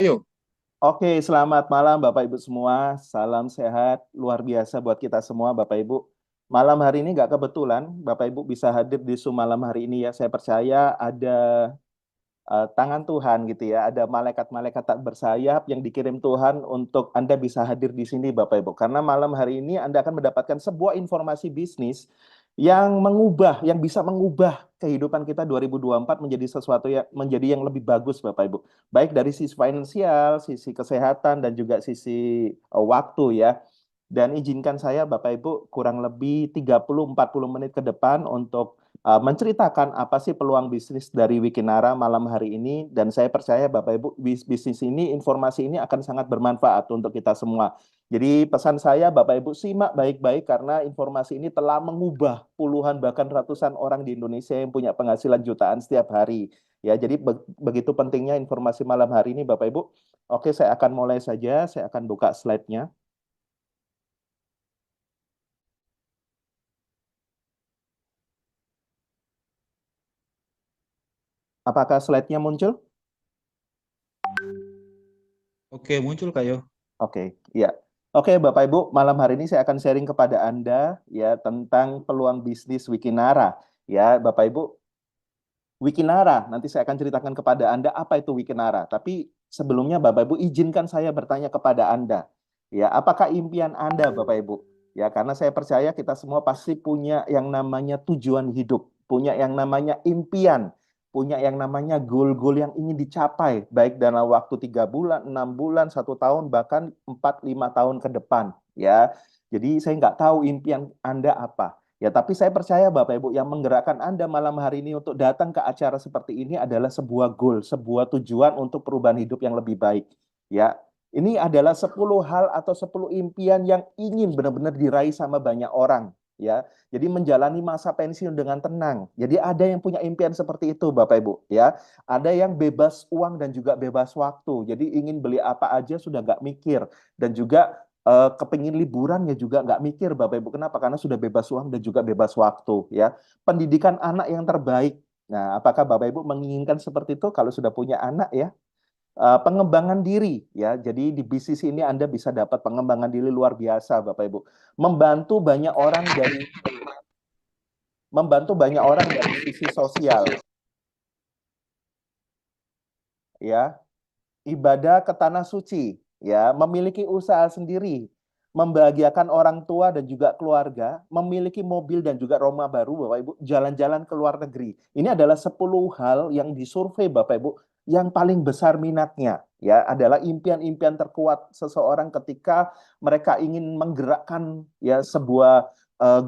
Ayo, Oke, selamat malam Bapak Ibu semua. Salam sehat, luar biasa buat kita semua Bapak Ibu. Malam hari ini nggak kebetulan Bapak Ibu bisa hadir di Zoom malam hari ini ya. Saya percaya ada tangan Tuhan gitu ya. Ada malaikat-malaikat tak bersayap yang dikirim Tuhan untuk Anda bisa hadir di sini Bapak Ibu. Karena malam hari ini Anda akan mendapatkan sebuah informasi bisnis yang yang bisa mengubah kehidupan kita 2024 menjadi sesuatu yang menjadi yang lebih bagus Bapak Ibu. Baik dari sisi finansial, sisi kesehatan dan juga sisi waktu ya. Dan izinkan saya Bapak Ibu kurang lebih 30-40 menit ke depan untuk menceritakan apa sih peluang bisnis dari Wikinara malam hari ini. Dan saya percaya Bapak Ibu bisnis ini, informasi ini akan sangat bermanfaat untuk kita semua. Jadi pesan saya Bapak Ibu simak baik-baik karena informasi ini telah mengubah puluhan bahkan ratusan orang di Indonesia yang punya penghasilan jutaan setiap hari. Ya, jadi begitu pentingnya informasi malam hari ini Bapak Ibu. Oke, saya akan mulai saja. Saya akan buka slide-nya. Apakah slide-nya muncul? oke muncul Kak Yo. Oke, ya. Oke, Bapak Ibu, malam hari ini saya akan sharing kepada Anda ya tentang peluang bisnis Wikinara. Ya, Bapak Ibu, Wikinara, nanti saya akan ceritakan kepada Anda apa itu Wikinara. Tapi sebelumnya Bapak Ibu izinkan saya bertanya kepada Anda. Ya, apakah impian Anda Bapak Ibu? Ya, karena saya percaya kita semua pasti punya yang namanya tujuan hidup, punya yang namanya impian, punya yang namanya goal-goal yang ingin dicapai, baik dalam waktu 3 bulan, 6 bulan, 1 tahun, bahkan 4-5 tahun ke depan. Ya, jadi saya nggak tahu impian Anda apa. Ya, tapi saya percaya Bapak Ibu yang menggerakkan Anda malam hari ini untuk datang ke acara seperti ini adalah sebuah goal, sebuah tujuan untuk perubahan hidup yang lebih baik. Ya, ini adalah 10 hal atau 10 impian yang ingin benar-benar diraih sama banyak orang. Ya, jadi menjalani masa pensiun dengan tenang. Jadi ada yang punya impian seperti itu, Bapak Ibu. Ya, ada yang bebas uang dan juga bebas waktu. Jadi ingin beli apa aja sudah nggak mikir dan juga kepingin liburan ya juga nggak mikir Bapak Ibu. Kenapa? Karena sudah bebas uang dan juga bebas waktu ya. Pendidikan anak yang terbaik. Nah, apakah Bapak Ibu menginginkan seperti itu kalau sudah punya anak ya? Pengembangan diri ya. Jadi di bisnis ini Anda bisa dapat pengembangan diri luar biasa Bapak Ibu. Membantu banyak orang dari sisi sosial ya. Ibadah ke tanah suci, ya, memiliki usaha sendiri, membahagiakan orang tua dan juga keluarga, memiliki mobil dan juga rumah baru, Bapak Ibu, jalan-jalan ke luar negeri. Ini adalah 10 hal yang disurvei Bapak Ibu yang paling besar minatnya, ya, adalah impian-impian terkuat seseorang ketika mereka ingin menggerakkan ya sebuah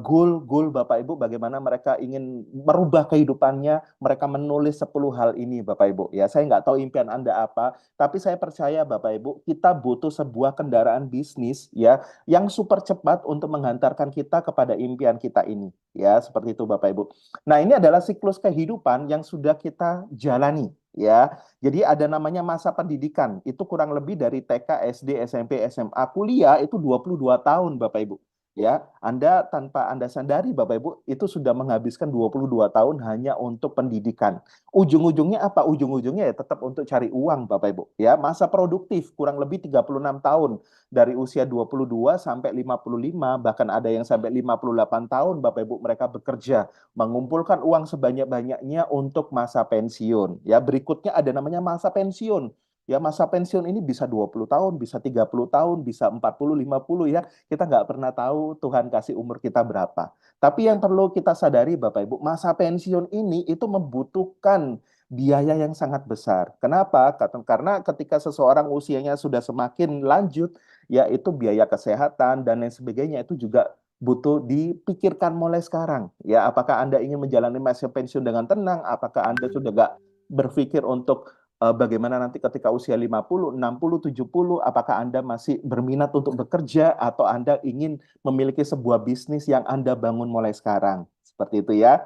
goal Bapak Ibu bagaimana mereka ingin merubah kehidupannya, mereka menulis 10 hal ini Bapak Ibu. Ya, saya nggak tahu impian Anda apa, tapi saya percaya Bapak Ibu, kita butuh sebuah kendaraan bisnis ya yang super cepat untuk menghantarkan kita kepada impian kita ini. Ya, seperti itu Bapak Ibu. Nah, ini adalah siklus kehidupan yang sudah kita jalani ya. Jadi ada namanya masa pendidikan. Itu kurang lebih dari TK, SD, SMP, SMA, kuliah itu 22 tahun Bapak Ibu. Ya, Anda tanpa Anda sadari Bapak Ibu itu sudah menghabiskan 22 tahun hanya untuk pendidikan. Ujung-ujungnya apa? Ujung-ujungnya ya tetap untuk cari uang, Bapak Ibu. Ya, masa produktif kurang lebih 36 tahun dari usia 22 sampai 55, bahkan ada yang sampai 58 tahun, Bapak Ibu, mereka bekerja mengumpulkan uang sebanyak-banyaknya untuk masa pensiun. Ya, berikutnya ada namanya masa pensiun. Ya, masa pensiun ini bisa 20 tahun, bisa 30 tahun, bisa 40, 50 ya. Kita nggak pernah tahu Tuhan kasih umur kita berapa. Tapi yang perlu kita sadari Bapak Ibu, masa pensiun ini itu membutuhkan biaya yang sangat besar. Kenapa? Karena ketika seseorang usianya sudah semakin lanjut, ya itu biaya kesehatan dan lain sebagainya itu juga butuh dipikirkan mulai sekarang. Ya, apakah Anda ingin menjalani masa pensiun dengan tenang? Apakah Anda sudah nggak berpikir untuk bagaimana nanti ketika usia 50, 60, 70, apakah Anda masih berminat untuk bekerja atau Anda ingin memiliki sebuah bisnis yang Anda bangun mulai sekarang? Seperti itu ya.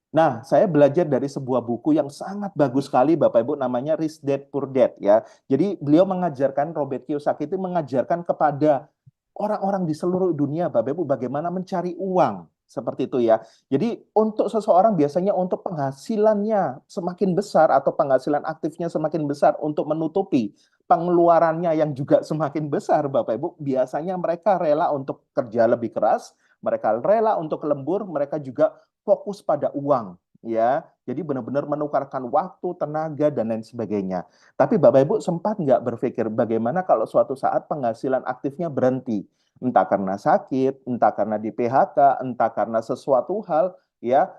Nah, saya belajar dari sebuah buku yang sangat bagus sekali, Bapak Ibu, namanya Rich Dad Poor Dad ya. Jadi beliau mengajarkan, Robert Kiyosaki itu mengajarkan kepada orang-orang di seluruh dunia, Bapak Ibu, bagaimana mencari uang. Seperti itu ya. Jadi untuk seseorang biasanya untuk penghasilannya semakin besar atau penghasilan aktifnya semakin besar untuk menutupi pengeluarannya yang juga semakin besar, Bapak Ibu, biasanya mereka rela untuk kerja lebih keras, mereka rela untuk lembur, mereka juga fokus pada uang, ya. Jadi benar-benar menukarkan waktu, tenaga, dan lain sebagainya. Tapi Bapak Ibu sempat nggak berpikir bagaimana kalau suatu saat penghasilan aktifnya berhenti? Entah karena sakit, entah karena di PHK, entah karena sesuatu hal, ya.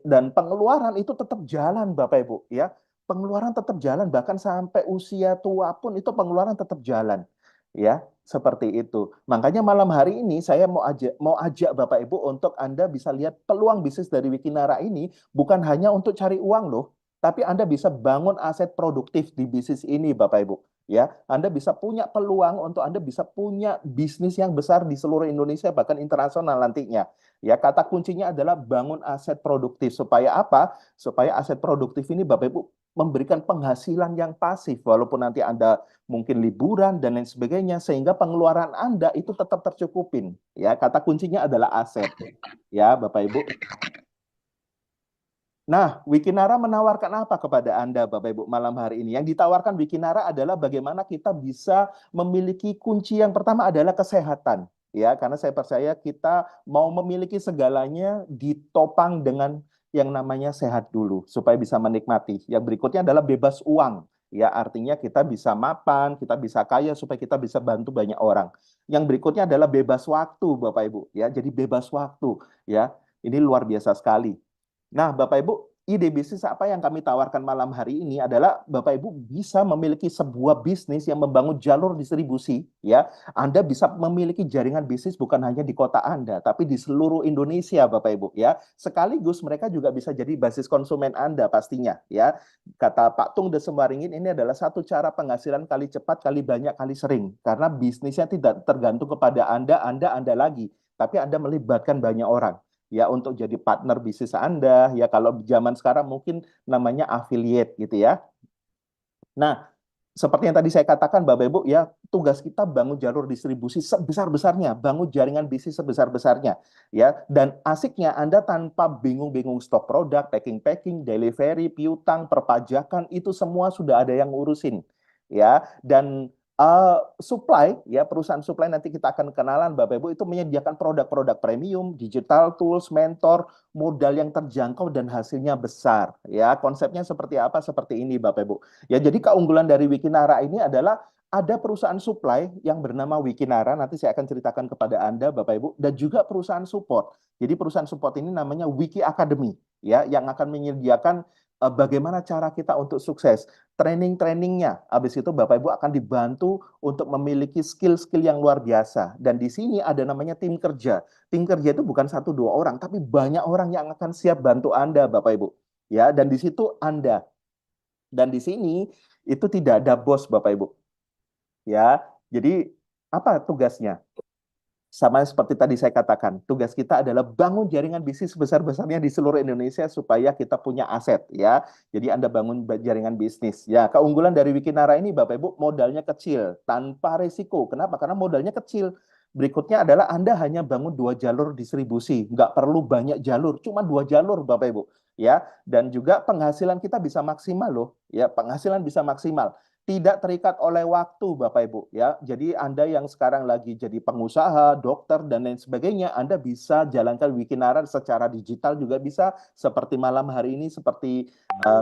Dan pengeluaran itu tetap jalan, Bapak Ibu, ya. Pengeluaran tetap jalan, bahkan sampai usia tua pun itu pengeluaran tetap jalan, ya. Seperti itu. Makanya malam hari ini saya mau ajak Bapak Ibu untuk Anda bisa lihat peluang bisnis dari Wikinara ini bukan hanya untuk cari uang loh, tapi Anda bisa bangun aset produktif di bisnis ini, Bapak Ibu. Ya, Anda bisa punya peluang untuk Anda bisa punya bisnis yang besar di seluruh Indonesia bahkan internasional nantinya. Ya, kata kuncinya adalah bangun aset produktif. Supaya apa? Supaya aset produktif ini Bapak Ibu memberikan penghasilan yang pasif walaupun nanti Anda mungkin liburan dan lain sebagainya sehingga pengeluaran Anda itu tetap tercukupin. Ya, kata kuncinya adalah aset. Ya, Bapak Ibu. Nah, Wikinara menawarkan apa kepada Anda, Bapak Ibu, malam hari ini? Yang ditawarkan Wikinara adalah bagaimana kita bisa memiliki kunci yang pertama adalah kesehatan. Ya, karena saya percaya kita mau memiliki segalanya ditopang dengan yang namanya sehat dulu supaya bisa menikmati. Yang berikutnya adalah bebas uang. Ya, artinya kita bisa mapan, kita bisa kaya supaya kita bisa bantu banyak orang. Yang berikutnya adalah bebas waktu, Bapak Ibu. Ya, jadi bebas waktu. Ya, ini luar biasa sekali. Nah, Bapak Ibu, ide bisnis apa yang kami tawarkan malam hari ini adalah Bapak Ibu bisa memiliki sebuah bisnis yang membangun jalur distribusi, ya. Anda bisa memiliki jaringan bisnis bukan hanya di kota Anda, tapi di seluruh Indonesia, Bapak Ibu, ya. Sekaligus mereka juga bisa jadi basis konsumen Anda pastinya, ya. Kata Pak Tung Desemwaringin, ini adalah satu cara penghasilan kali cepat, kali banyak, kali sering. Karena bisnisnya tidak tergantung kepada Anda lagi, tapi Anda melibatkan banyak orang ya untuk jadi partner bisnis Anda ya kalau zaman sekarang mungkin namanya affiliate gitu ya. Nah, seperti yang tadi saya katakan Bapak Ibu ya, tugas kita bangun jalur distribusi sebesar-besarnya, bangun jaringan bisnis sebesar-besarnya ya. Dan asiknya Anda tanpa bingung-bingung stok produk, packing-packing, delivery, piutang, perpajakan itu semua sudah ada yang ngurusin ya. Dan supply ya perusahaan supply nanti kita akan kenalan Bapak Ibu itu menyediakan produk-produk premium, digital tools, mentor, modal yang terjangkau dan hasilnya besar ya. Konsepnya seperti apa? Seperti ini Bapak Ibu. Ya, jadi keunggulan dari Wikinara ini adalah ada perusahaan supply yang bernama Wikinara, nanti saya akan ceritakan kepada Anda, Bapak Ibu, dan juga perusahaan support. Jadi perusahaan support ini namanya Wiki Academy, ya, yang akan menyediakan bagaimana cara kita untuk sukses. Training-trainingnya, habis itu Bapak Ibu akan dibantu untuk memiliki skill-skill yang luar biasa. Dan di sini ada namanya tim kerja. Tim kerja itu bukan satu dua orang, tapi banyak orang yang akan siap bantu Anda, Bapak Ibu. Ya, dan di situ Anda dan di sini itu tidak ada bos, Bapak Ibu. Ya, jadi apa tugasnya? Sama seperti tadi saya katakan, tugas kita adalah bangun jaringan bisnis sebesar-besarnya di seluruh Indonesia supaya kita punya aset, ya. Jadi Anda bangun jaringan bisnis. Ya, keunggulan dari Wikinara ini, Bapak Ibu, modalnya kecil, tanpa risiko. Kenapa? Karena modalnya kecil. Berikutnya adalah Anda hanya bangun 2 jalur distribusi, nggak perlu banyak jalur, cuma 2 jalur, Bapak Ibu. Ya, dan juga penghasilan kita bisa maksimal loh, ya, penghasilan bisa maksimal tidak terikat oleh waktu, Bapak Ibu ya. Jadi Anda yang sekarang lagi jadi pengusaha, dokter dan lain sebagainya, Anda bisa jalankan Wikinara secara digital juga bisa, seperti malam hari ini seperti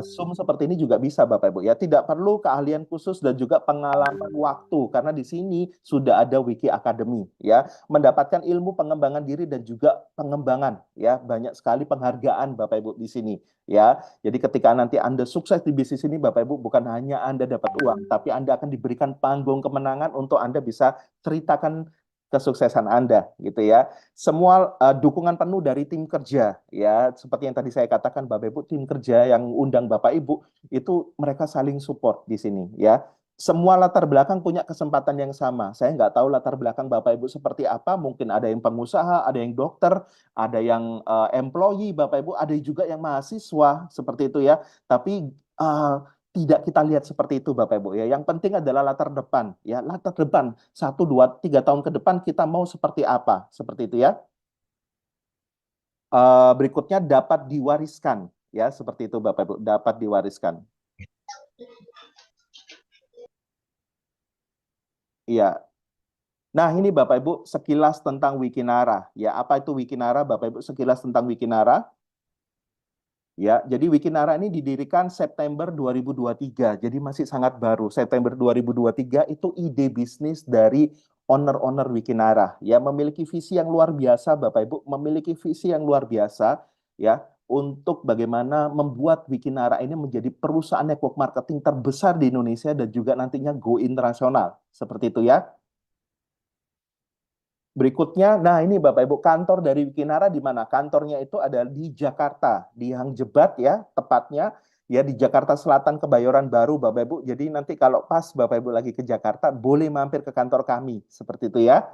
Zoom seperti ini juga bisa Bapak Ibu ya. Tidak perlu keahlian khusus dan juga pengalaman waktu karena di sini sudah ada Wiki Academy ya. Mendapatkan ilmu pengembangan diri dan juga pengembangan ya. Banyak sekali penghargaan Bapak Ibu di sini ya. Jadi ketika nanti Anda sukses di bisnis ini, Bapak Ibu, bukan hanya Anda dapat uang, tapi Anda akan diberikan panggung kemenangan untuk Anda bisa ceritakan kesuksesan Anda, gitu ya. Semua dukungan penuh dari tim kerja, ya. Seperti yang tadi saya katakan, Bapak Ibu, tim kerja yang undang Bapak Ibu, itu mereka saling support di sini, ya. Semua latar belakang punya kesempatan yang sama. Saya nggak tahu latar belakang Bapak Ibu seperti apa. Mungkin ada yang pengusaha, ada yang dokter, ada yang employee Bapak Ibu, ada juga yang mahasiswa seperti itu ya. Tapi tidak kita lihat seperti itu Bapak Ibu ya. Yang penting adalah latar depan ya, latar depan 1, 2, 3 tahun ke depan kita mau seperti apa, seperti itu ya. Berikutnya dapat diwariskan, ya seperti itu Bapak Ibu, dapat diwariskan. Iya. Nah, ini Bapak Ibu sekilas tentang Wikinara. Ya, apa itu Wikinara? Bapak Ibu sekilas tentang Wikinara. Ya, jadi Wikinara ini didirikan September 2023. Jadi masih sangat baru. September 2023 itu ide bisnis dari owner-owner Wikinara. Ya, memiliki visi yang luar biasa Bapak Ibu, memiliki visi yang luar biasa ya untuk bagaimana membuat Wikinara ini menjadi perusahaan network marketing terbesar di Indonesia dan juga nantinya go internasional. Seperti itu ya. Berikutnya, nah ini Bapak Ibu, kantor dari Wikinara di mana? Kantornya itu ada di Jakarta, di Hang Jebat ya, tepatnya ya di Jakarta Selatan Kebayoran Baru Bapak Ibu. Jadi nanti kalau pas Bapak Ibu lagi ke Jakarta, boleh mampir ke kantor kami, seperti itu ya.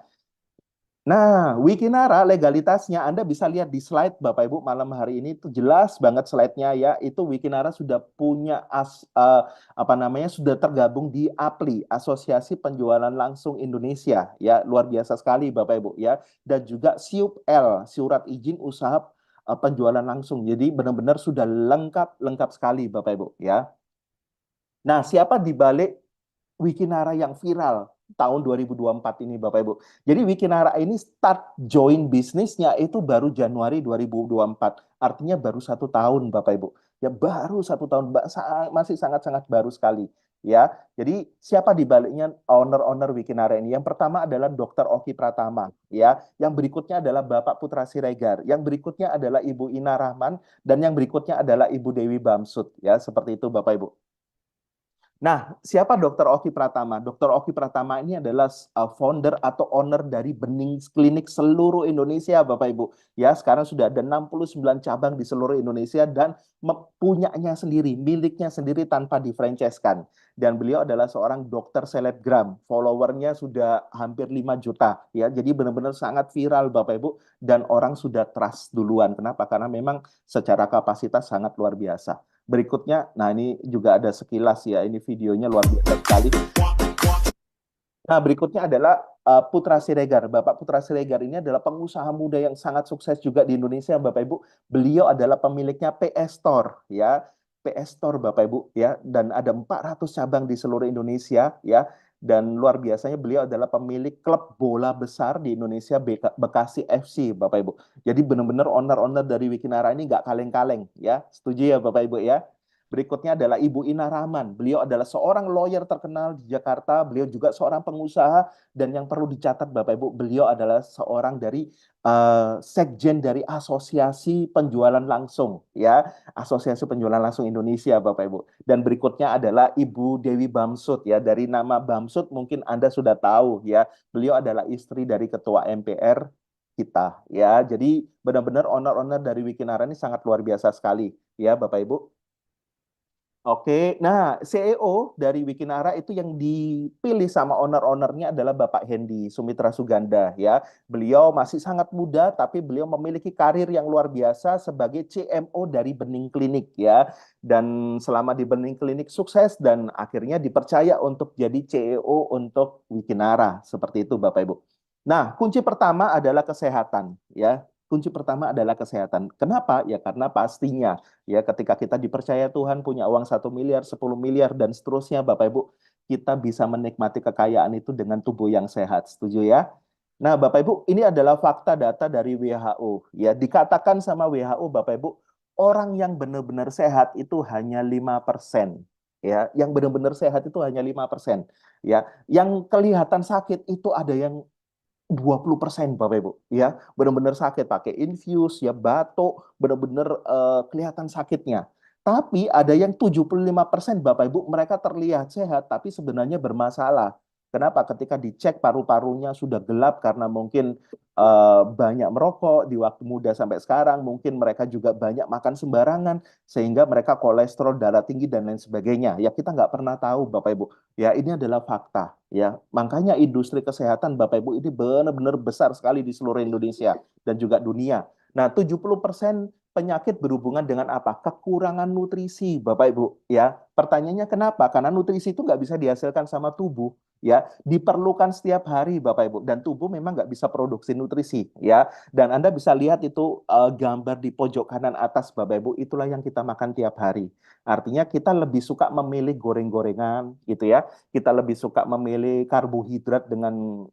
Nah, Wikinara legalitasnya Anda bisa lihat di slide Bapak Ibu malam hari ini itu jelas banget slide-nya ya. Itu Wikinara sudah punya apa namanya sudah tergabung di APLI, Asosiasi Penjualan Langsung Indonesia ya. Luar biasa sekali Bapak Ibu ya. Dan juga SIUP-L, Surat Izin Usaha Penjualan Langsung. Jadi benar-benar sudah lengkap lengkap sekali Bapak Ibu ya. Nah, siapa di balik Wikinara yang viral tahun 2024 ini Bapak Ibu. Jadi Wikinara ini start join bisnisnya itu baru Januari 2024. Artinya baru 1 tahun Bapak Ibu. Ya baru 1 tahun, masih sangat-sangat baru sekali. Ya, jadi siapa di baliknya owner-owner Wikinara ini? Yang pertama adalah Dr. Oki Pratama, ya. Yang berikutnya adalah Bapak Putra Siregar. Yang berikutnya adalah Ibu Ina Rahman dan yang berikutnya adalah Ibu Dewi Bamsud, ya. Seperti itu Bapak Ibu. Nah, siapa Dr. Oki Pratama? Dr. Oki Pratama ini adalah founder atau owner dari Bening Klinik seluruh Indonesia, Bapak Ibu. Ya, sekarang sudah ada 69 cabang di seluruh Indonesia dan punyanya sendiri, miliknya sendiri tanpa difranchise-kan. Dan beliau adalah seorang dokter selebgram. Followernya sudah hampir 5 juta. Ya, jadi benar-benar sangat viral, Bapak Ibu. Dan orang sudah trust duluan. Kenapa? Karena memang secara kapasitas sangat luar biasa. Berikutnya, nah ini juga ada sekilas ya, ini videonya luar biasa sekali. Nah, berikutnya adalah Putra Siregar. Bapak Putra Siregar ini adalah pengusaha muda yang sangat sukses juga di Indonesia, Bapak Ibu. Beliau adalah pemiliknya PS Store, ya. PS Store, Bapak Ibu, ya. Dan ada 400 cabang di seluruh Indonesia, ya. Dan luar biasanya beliau adalah pemilik klub bola besar di Indonesia, Bekasi FC, Bapak Ibu. Jadi benar-benar owner-owner dari Wikinara ini nggak kaleng-kaleng, ya. Setuju ya, Bapak Ibu, ya. Berikutnya adalah Ibu Ina Rahman. Beliau adalah seorang lawyer terkenal di Jakarta. Beliau juga seorang pengusaha. Dan yang perlu dicatat Bapak Ibu, beliau adalah seorang dari sekjen dari Asosiasi Penjualan Langsung. Ya, Asosiasi Penjualan Langsung Indonesia Bapak Ibu. Dan berikutnya adalah Ibu Dewi Bamsud. Ya, dari nama Bamsud mungkin Anda sudah tahu. Ya, beliau adalah istri dari Ketua MPR kita. Ya, jadi benar-benar owner-owner dari Wikinara ini sangat luar biasa sekali. Ya, Bapak Ibu. Oke, nah CEO dari Wikinara itu yang dipilih sama owner-ownernya adalah Bapak Hendy Sumitra Suganda ya. Beliau masih sangat muda tapi beliau memiliki karir yang luar biasa sebagai CMO dari Bening Klinik ya. Dan selama di Bening Klinik sukses dan akhirnya dipercaya untuk jadi CEO untuk Wikinara. Seperti itu Bapak Ibu. Nah, kunci pertama adalah kesehatan ya. Kunci pertama adalah kesehatan. Kenapa? Ya karena pastinya ya ketika kita dipercaya Tuhan punya uang 1 miliar, 10 miliar dan seterusnya Bapak Ibu, kita bisa menikmati kekayaan itu dengan tubuh yang sehat. Setuju ya? Nah, Bapak Ibu, ini adalah fakta data dari WHO. Ya, dikatakan sama WHO Bapak Ibu, orang yang benar-benar sehat itu hanya 5%. Ya, yang benar-benar sehat itu hanya 5%. Ya, yang kelihatan sakit itu ada yang 20% Bapak Ibu ya benar-benar sakit pakai infus ya batuk benar-benar kelihatan sakitnya tapi ada yang 75% Bapak Ibu mereka terlihat sehat tapi sebenarnya bermasalah. Kenapa? Ketika dicek paru-parunya sudah gelap karena mungkin banyak merokok di waktu muda sampai sekarang, mungkin mereka juga banyak makan sembarangan sehingga mereka kolesterol darah tinggi dan lain sebagainya. Ya kita nggak pernah tahu Bapak Ibu. Ya ini adalah fakta. Ya makanya industri kesehatan Bapak Ibu ini benar-benar besar sekali di seluruh Indonesia dan juga dunia. Nah, 70% penyakit berhubungan dengan apa? Kekurangan nutrisi, Bapak Ibu. Ya, pertanyaannya kenapa? Karena nutrisi itu nggak bisa dihasilkan sama tubuh. Ya, diperlukan setiap hari, Bapak Ibu. Dan tubuh memang nggak bisa produksi nutrisi. Ya, dan Anda bisa lihat itu gambar di pojok kanan atas, Bapak Ibu. Itulah yang kita makan tiap hari. Artinya kita lebih suka memilih goreng-gorengan, gitu ya. Kita lebih suka memilih karbohidrat dengan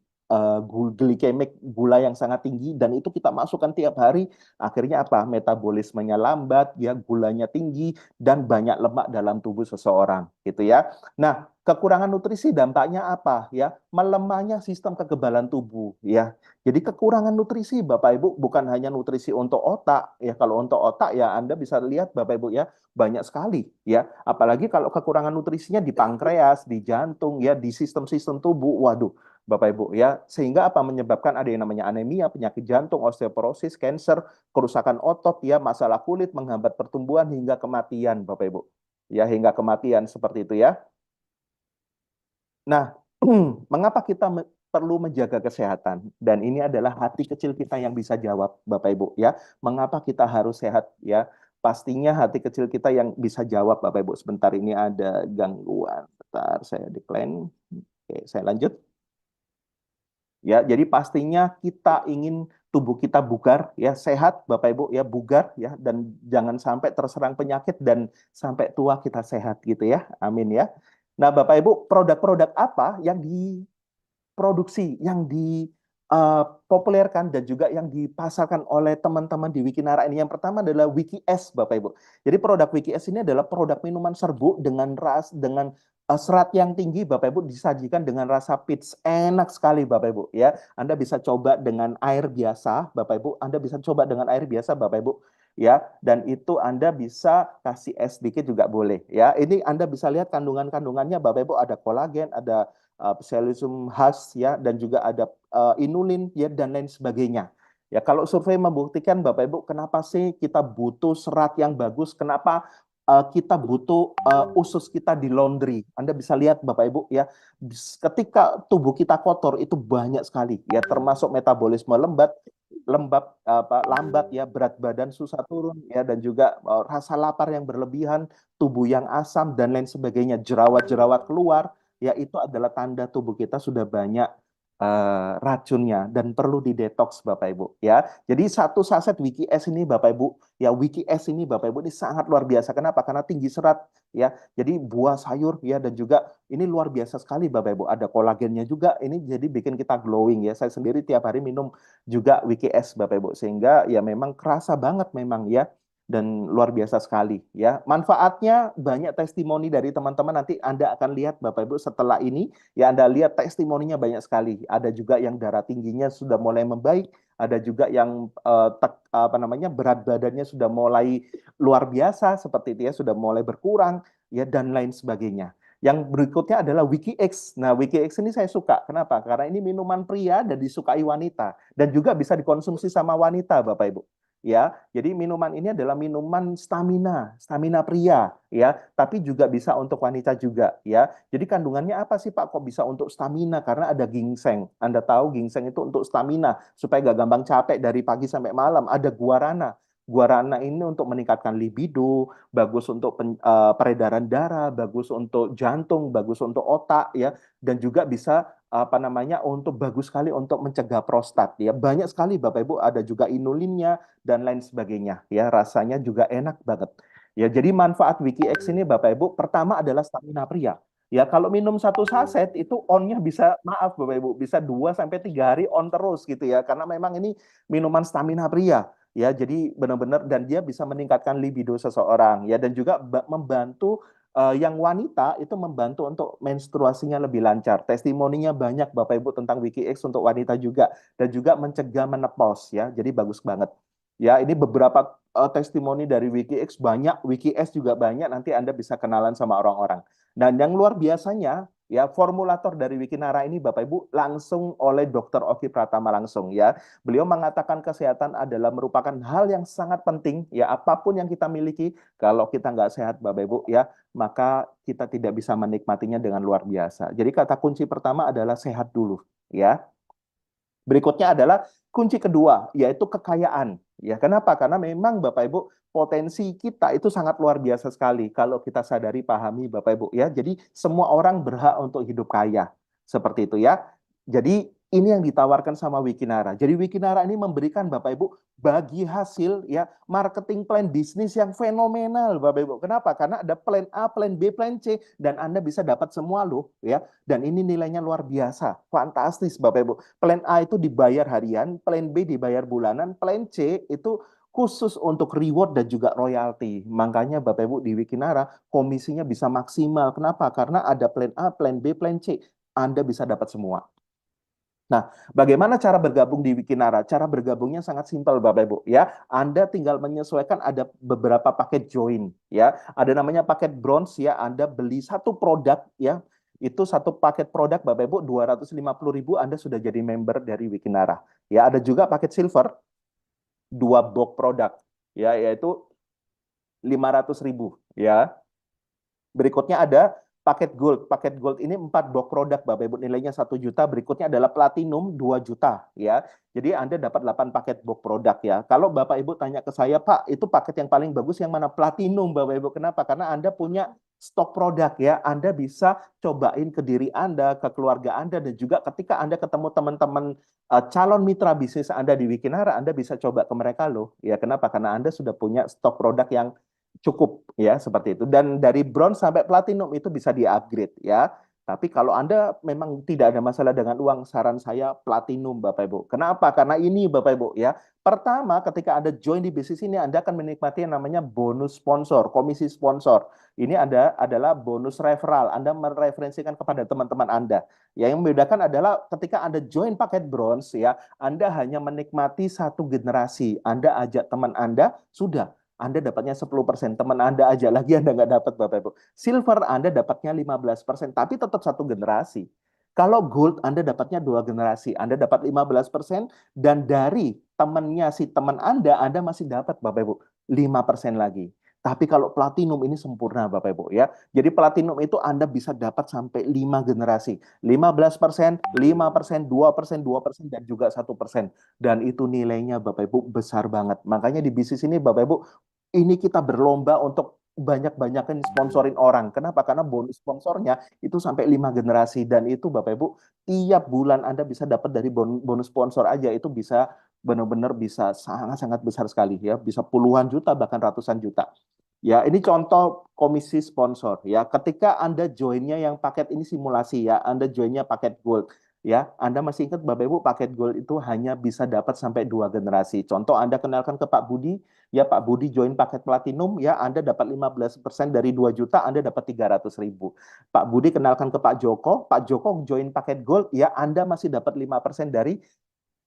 glikemik, gula yang sangat tinggi, dan itu kita masukkan tiap hari. Akhirnya apa? Metabolismenya lambat, ya, gulanya tinggi, dan banyak lemak dalam tubuh seseorang, gitu ya. Nah, kekurangan nutrisi dampaknya apa? Ya, melemahnya sistem kekebalan tubuh, ya. Jadi kekurangan nutrisi, Bapak Ibu, bukan hanya nutrisi untuk otak, ya. Kalau untuk otak, ya, Anda bisa lihat, Bapak Ibu, ya, banyak sekali, ya. Apalagi kalau kekurangan nutrisinya di pankreas, di jantung, ya, di sistem-sistem tubuh, waduh, Bapak Ibu, ya, sehingga apa menyebabkan ada yang namanya anemia, penyakit jantung, osteoporosis, kanker, kerusakan otot, ya, masalah kulit, menghambat pertumbuhan hingga kematian, Bapak Ibu. Ya, hingga kematian seperti itu ya. Nah, mengapa kita perlu menjaga kesehatan? Dan ini adalah hati kecil kita yang bisa jawab, Bapak Ibu, ya. Mengapa kita harus sehat, ya? Pastinya hati kecil kita yang bisa jawab, Bapak Ibu. Sebentar, ini ada gangguan. Bentar, saya decline. Oke, saya lanjut. Ya, jadi pastinya kita ingin tubuh kita bugar, ya, sehat, Bapak Ibu, ya, bugar, ya, dan jangan sampai terserang penyakit dan sampai tua kita sehat, gitu ya. Amin ya. Nah, Bapak Ibu, produk-produk apa yang diproduksi, yang dipopulerkan dan juga yang dipasarkan oleh teman-teman di Wikinara ini? Yang pertama adalah WikiS, Bapak Ibu. Jadi produk WikiS ini adalah produk minuman serbuk dengan serat yang tinggi, Bapak Ibu, disajikan dengan rasa peach. Enak sekali, Bapak Ibu, ya. Anda bisa coba dengan air biasa, Bapak Ibu. Anda bisa coba dengan air biasa, Bapak Ibu, ya. Dan itu Anda bisa kasih es sedikit juga boleh, ya. Ini Anda bisa lihat kandungan-kandungannya, Bapak Ibu, ada kolagen, ada pseudoxim khas, ya, dan juga ada inulin, ya, dan lain sebagainya. Ya, kalau survei membuktikan, Bapak Ibu, kenapa sih kita butuh serat yang bagus? Kenapa kita butuh usus kita di laundry? Anda bisa lihat, Bapak Ibu, ya, ketika tubuh kita kotor itu banyak sekali, ya, termasuk metabolisme lambat, ya, berat badan susah turun, ya, dan juga rasa lapar yang berlebihan, tubuh yang asam dan lain sebagainya, jerawat-jerawat keluar, ya, itu adalah tanda tubuh kita sudah banyak racunnya dan perlu didetoks, Bapak Ibu, ya. Jadi satu saset WikiS ini, Bapak Ibu, ya, WikiS ini, Bapak Ibu, ini sangat luar biasa. Kenapa? Karena tinggi serat, ya. Jadi buah sayur, ya, dan juga ini luar biasa sekali, Bapak Ibu. Ada kolagennya juga. Ini jadi bikin kita glowing, ya. Saya sendiri tiap hari minum juga WikiS, Bapak Ibu, sehingga ya memang kerasa banget memang, ya, dan luar biasa sekali, ya. Manfaatnya banyak, testimoni dari teman-teman, nanti Anda akan lihat, Bapak Ibu, setelah ini, ya, Anda lihat testimoninya banyak sekali. Ada juga yang darah tingginya sudah mulai membaik, ada juga yang berat badannya sudah mulai luar biasa seperti itu, ya, sudah mulai berkurang, ya, dan lain sebagainya. Yang berikutnya adalah WikiX. Nah, WikiX ini saya suka. Kenapa? Karena ini minuman pria dan disukai wanita, dan juga bisa dikonsumsi sama wanita, Bapak Ibu. Ya, jadi minuman ini adalah minuman stamina, stamina pria, ya, tapi juga bisa untuk wanita juga, ya. Jadi kandungannya apa sih, Pak? Kok bisa untuk stamina? Karena ada ginseng. Anda tahu ginseng itu untuk stamina, supaya gak gampang capek dari pagi sampai malam. Ada guarana. Guarana ini untuk meningkatkan libido, bagus untuk peredaran darah, bagus untuk jantung, bagus untuk otak, ya, dan juga bisa untuk bagus sekali untuk mencegah prostat, ya. Banyak sekali, Bapak Ibu, ada juga inulinnya dan lain sebagainya, ya, rasanya juga enak banget, ya. Jadi manfaat WikiX ini, Bapak Ibu, pertama adalah stamina pria, ya. Kalau minum satu saset itu onnya bisa, maaf Bapak Ibu, bisa 2 sampai 3 hari on terus, gitu ya, karena memang ini minuman stamina pria, ya. Jadi benar-benar, dan dia bisa meningkatkan libido seseorang, ya, dan juga membantu yang wanita itu, membantu untuk menstruasinya lebih lancar. Testimoninya banyak, Bapak Ibu, tentang WikiX untuk wanita juga, dan juga mencegah menopause, ya. Jadi bagus banget. Ya, ini beberapa testimoni dari WikiX banyak, WikiS juga banyak. Nanti Anda bisa kenalan sama orang-orang. Dan yang luar biasanya, ya, formulator dari Wikinara ini, Bapak Ibu, langsung oleh Dr. Oki Pratama langsung, ya. Beliau mengatakan kesehatan adalah merupakan hal yang sangat penting, ya. Apapun yang kita miliki, kalau kita nggak sehat, Bapak Ibu, ya, maka kita tidak bisa menikmatinya dengan luar biasa. Jadi kata kunci pertama adalah sehat dulu, ya. Berikutnya adalah kunci kedua, yaitu kekayaan. Ya, kenapa? Karena memang Bapak Ibu potensi kita itu sangat luar biasa sekali kalau kita sadari, pahami Bapak Ibu ya. Jadi semua orang berhak untuk hidup kaya. Seperti itu ya. Jadi ini yang ditawarkan sama Wikinara. Jadi Wikinara ini memberikan Bapak Ibu bagi hasil ya marketing plan bisnis yang fenomenal Bapak Ibu. Kenapa? Karena ada plan A, plan B, plan C dan Anda bisa dapat semua loh ya. Dan ini nilainya luar biasa. Fantastis Bapak Ibu. Plan A itu dibayar harian, plan B dibayar bulanan, plan C itu khusus untuk reward dan juga royalti. Makanya Bapak Ibu di Wikinara komisinya bisa maksimal. Kenapa? Karena ada plan A, plan B, plan C. Anda bisa dapat semua. Nah, bagaimana cara bergabung di Wikinara? Cara bergabungnya sangat simpel, Bapak Ibu. Ya, Anda tinggal menyesuaikan ada beberapa paket join. Ya, ada namanya paket bronze. Ya, Anda beli satu produk. Ya, itu satu paket produk, Bapak Ibu, 250.000. Anda sudah jadi member dari Wikinara. Ya, ada juga paket silver, dua box produk. Ya, yaitu 500.000. Ya, berikutnya ada paket gold. Paket gold ini 4 box produk, Bapak Ibu, nilainya 1 juta. Berikutnya adalah platinum 2 juta ya. Jadi Anda dapat 8 paket box produk ya. Kalau Bapak Ibu tanya ke saya, Pak, itu paket yang paling bagus yang mana? Platinum, Bapak Ibu. Kenapa? Karena Anda punya stok produk ya. Anda bisa cobain ke diri Anda, ke keluarga Anda, dan juga ketika Anda ketemu teman-teman calon mitra bisnis Anda di Wikinara, Anda bisa coba ke mereka loh. Ya, kenapa? Karena Anda sudah punya stok produk yang cukup ya seperti itu. Dan dari bronze sampai platinum itu bisa di-upgrade ya. Tapi kalau Anda memang tidak ada masalah dengan uang, saran saya platinum Bapak Ibu. Kenapa? Karena ini Bapak Ibu ya. Pertama, ketika Anda join di bisnis ini, Anda akan menikmati yang namanya bonus sponsor, komisi sponsor. Ini adalah bonus referral. Anda mereferensikan kepada teman-teman Anda. Yang membedakan adalah ketika Anda join paket bronze ya, Anda hanya menikmati satu generasi. Anda ajak teman Anda, sudah anda dapatnya 10%, teman Anda aja lagi Anda nggak dapat Bapak Ibu. Silver Anda dapatnya 15%, tapi tetap satu generasi. Kalau gold Anda dapatnya 2 generasi, Anda dapat 15%, dan dari temannya si teman Anda masih dapat Bapak Ibu 5% lagi. Tapi kalau platinum ini sempurna Bapak Ibu ya. Jadi platinum itu Anda bisa dapat sampai 5 generasi. 15%, 5%, 2%, 2%, dan juga 1%. Dan itu nilainya Bapak Ibu besar banget. Makanya di bisnis ini Bapak Ibu ini kita berlomba untuk banyak-banyakin sponsorin orang. Kenapa? Karena bonus sponsornya itu sampai 5 generasi. Dan itu Bapak Ibu, tiap bulan Anda bisa dapat dari bonus sponsor aja. Itu bisa benar-benar bisa sangat-sangat besar sekali ya. Bisa puluhan juta, bahkan ratusan juta. Ya, ini contoh komisi sponsor ya. Ketika Anda joinnya yang paket ini simulasi ya, Anda joinnya paket gold ya. Anda masih ingat Bapak Ibu paket gold itu hanya bisa dapat sampai 2 generasi. Contoh Anda kenalkan ke Pak Budi, ya Pak Budi join paket platinum ya, Anda dapat 15% dari 2 juta, Anda dapat 300.000. Pak Budi kenalkan ke Pak Joko join paket gold ya, Anda masih dapat 5% dari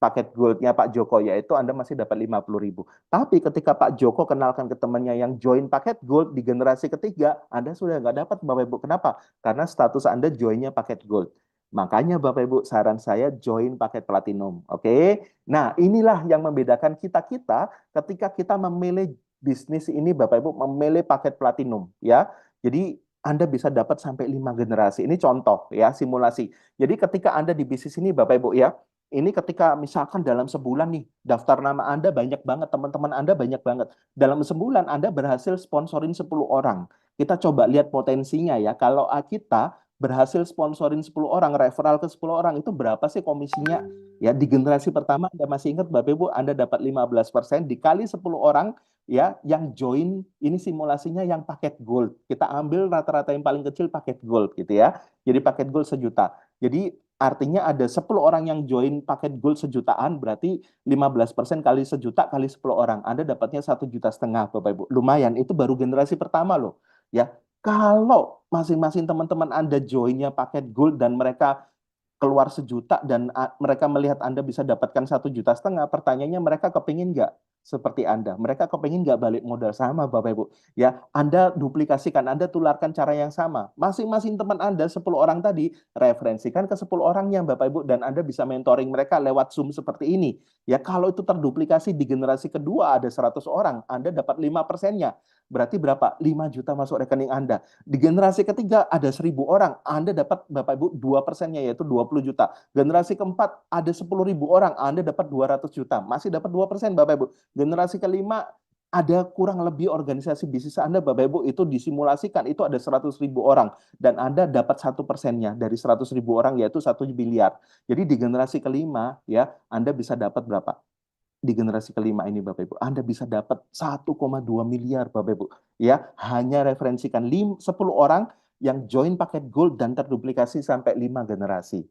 paket goldnya Pak Joko, yaitu Anda masih dapat 50.000. Tapi ketika Pak Joko kenalkan ke temannya yang join paket gold di generasi ketiga, Anda sudah nggak dapat Bapak Ibu. Kenapa? Karena status Anda joinnya paket gold. Makanya Bapak Ibu, saran saya join paket platinum. Oke? Nah, inilah yang membedakan kita-kita ketika kita memilih bisnis ini Bapak Ibu, memilih paket platinum. Ya, jadi Anda bisa dapat sampai 5 generasi. Ini contoh ya, simulasi. Jadi ketika Anda di bisnis ini Bapak Ibu ya, ini ketika misalkan dalam sebulan nih, daftar nama Anda banyak banget, teman-teman Anda banyak banget. Dalam sebulan Anda berhasil sponsorin 10 orang. Kita coba lihat potensinya ya. Kalau kita berhasil sponsorin 10 orang, referral ke 10 orang, itu berapa sih komisinya? Ya, di generasi pertama Anda masih ingat Bapak Ibu, Anda dapat 15% dikali 10 orang ya yang join ini simulasinya yang paket gold. Kita ambil rata-rata yang paling kecil paket gold gitu ya. Jadi paket gold 1 juta. Jadi artinya ada 10 orang yang join paket gold 1 jutaan, berarti 15% kali 1 juta kali 10 orang. Anda dapatnya 1,5 juta, Bapak Ibu. Lumayan, itu baru generasi pertama loh. Ya, kalau masing-masing teman-teman Anda joinnya paket gold dan mereka keluar 1 juta dan mereka melihat Anda bisa dapatkan 1,5 juta, pertanyaannya mereka kepingin nggak seperti Anda? Mereka kepingin nggak balik modal sama Bapak Ibu? Ya, Anda duplikasikan, Anda tularkan cara yang sama. Masing-masing teman Anda 10 orang tadi referensikan ke 10 orangnya Bapak Ibu dan Anda bisa mentoring mereka lewat Zoom seperti ini. Ya, kalau itu terduplikasi di generasi kedua ada 100 orang, Anda dapat 5%-nya. berarti berapa? 5 juta masuk rekening Anda. Di generasi ketiga ada 1.000 orang, Anda dapat Bapak Ibu 2%-nya yaitu 20 juta. Generasi keempat ada 10.000 orang, Anda dapat 200 juta, masih dapat 2% Bapak Ibu. Generasi kelima ada kurang lebih organisasi bisnis Anda Bapak Ibu itu disimulasikan itu ada 100.000 orang dan Anda dapat 1%-nya dari 100.000 orang yaitu 1 miliar. Jadi di generasi kelima ya Anda bisa dapat berapa? Di generasi kelima ini Bapak Ibu, Anda bisa dapat 1,2 miliar Bapak Ibu. Ya, hanya referensikan 10 orang yang join paket gold dan terduplikasi sampai 5 generasi.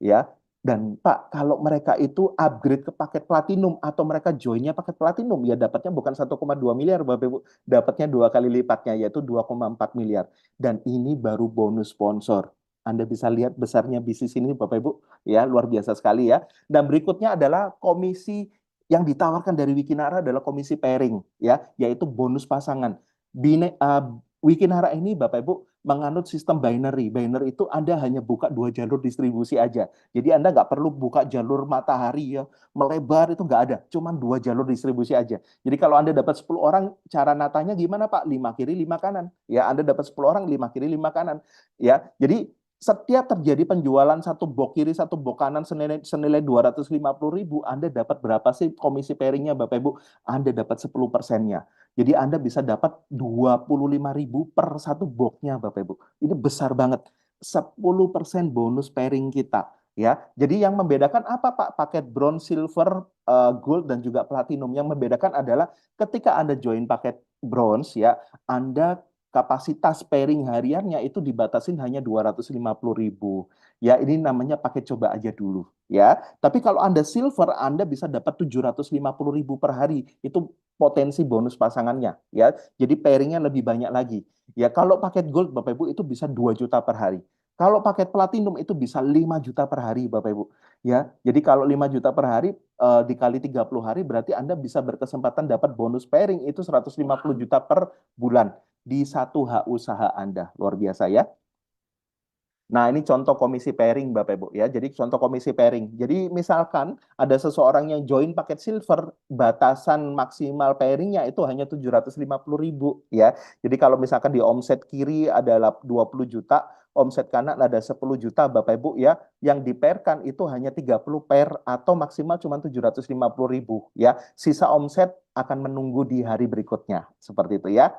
Ya. Dan Pak, kalau mereka itu upgrade ke paket platinum atau mereka joinnya paket platinum, ya dapatnya bukan 1,2 miliar Bapak Ibu, dapatnya 2 kali lipatnya yaitu 2,4 miliar. Dan ini baru bonus sponsor. Anda bisa lihat besarnya bisnis ini Bapak Ibu, ya luar biasa sekali ya. Dan berikutnya adalah komisi yang ditawarkan dari Wikinara adalah komisi pairing, ya, yaitu bonus pasangan. Wikinara ini Bapak Ibu menganut sistem binary. Binary itu Anda hanya buka 2 jalur distribusi aja. Jadi Anda nggak perlu buka jalur matahari ya, melebar itu nggak ada. Cuman 2 jalur distribusi aja. Jadi kalau Anda dapat 10 orang, cara natanya gimana Pak? 5 kiri, 5 kanan. Ya, Anda dapat 10 orang, 5 kiri, 5 kanan. Ya, jadi setiap terjadi penjualan satu box kiri, satu box kanan senilai 250.000, Anda dapat berapa sih komisi pairingnya Bapak Ibu? Anda dapat 10%-nya. Jadi Anda bisa dapat 25.000 per satu boxnya Bapak Ibu. Ini besar banget. 10% bonus pairing kita. Ya, jadi yang membedakan apa Pak? Paket bronze, silver, gold dan juga platinum. Yang membedakan adalah ketika Anda join paket bronze ya, Anda kapasitas pairing hariannya itu dibatasin hanya 250.000. Ya, ini namanya paket coba aja dulu. Ya, tapi kalau Anda silver, Anda bisa dapat 750.000 per hari. Itu potensi bonus pasangannya. Ya, jadi pairingnya lebih banyak lagi. Ya, kalau paket gold, Bapak Ibu, itu bisa 2 juta per hari. Kalau paket platinum itu bisa 5 juta per hari, Bapak Ibu. Ya, jadi kalau 5 juta per hari dikali 30 hari berarti Anda bisa berkesempatan dapat bonus pairing itu 150 juta per bulan di satu hak usaha Anda. Luar biasa ya. Nah, ini contoh komisi pairing Bapak Ibu ya. Jadi contoh komisi pairing. Jadi misalkan ada seseorang yang join paket silver, batasan maksimal pairingnya itu hanya 750.000 ya. Jadi kalau misalkan di omset kiri adalah 20 juta, omset kanan ada 10 juta Bapak Ibu ya. Yang dipairkan itu hanya 30 pair atau maksimal cuma 750.000 ya. Sisa omset akan menunggu di hari berikutnya. Seperti itu ya.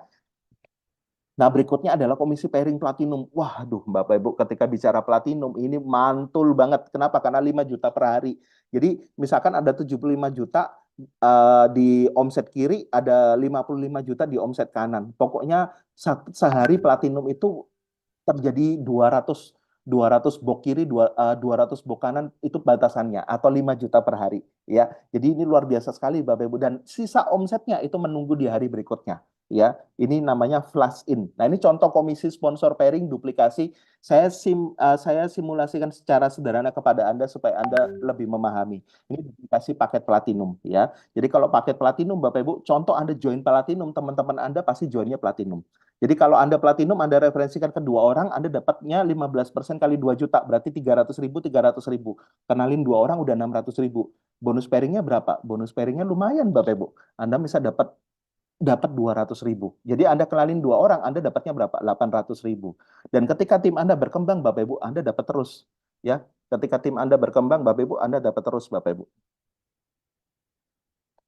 Nah, berikutnya adalah komisi pairing platinum. Waduh, Bapak Ibu, ketika bicara platinum ini mantul banget. Kenapa? Karena 5 juta per hari. Jadi, misalkan ada 75 juta di omset kiri, ada 55 juta di omset kanan. Pokoknya sehari platinum itu terjadi 200 box kiri, 200 box kanan itu batasannya atau 5 juta per hari ya. Jadi ini luar biasa sekali Bapak Ibu dan sisa omsetnya itu menunggu di hari berikutnya ya. Ini namanya flash in. Nah, ini contoh komisi sponsor pairing duplikasi. Saya simulasikan secara sederhana kepada Anda supaya Anda lebih memahami. Ini duplikasi paket platinum ya. Jadi kalau paket platinum Bapak Ibu, contoh Anda join platinum, teman-teman Anda pasti joinnya platinum. Jadi kalau Anda platinum, Anda referensikan ke 2 orang, Anda dapatnya 15% kali 2 juta, berarti 300.000, 300.000. Kenalin 2 orang, udah 600.000. Bonus pairingnya berapa? Bonus pairingnya lumayan, Bapak Ibu. Anda bisa dapat 200.000. Jadi Anda kenalin 2 orang, Anda dapatnya berapa? 800.000. Dan ketika tim Anda berkembang, Bapak Ibu, Anda dapat terus. Ya, ketika tim Anda berkembang, Bapak Ibu, Anda dapat terus, Bapak Ibu.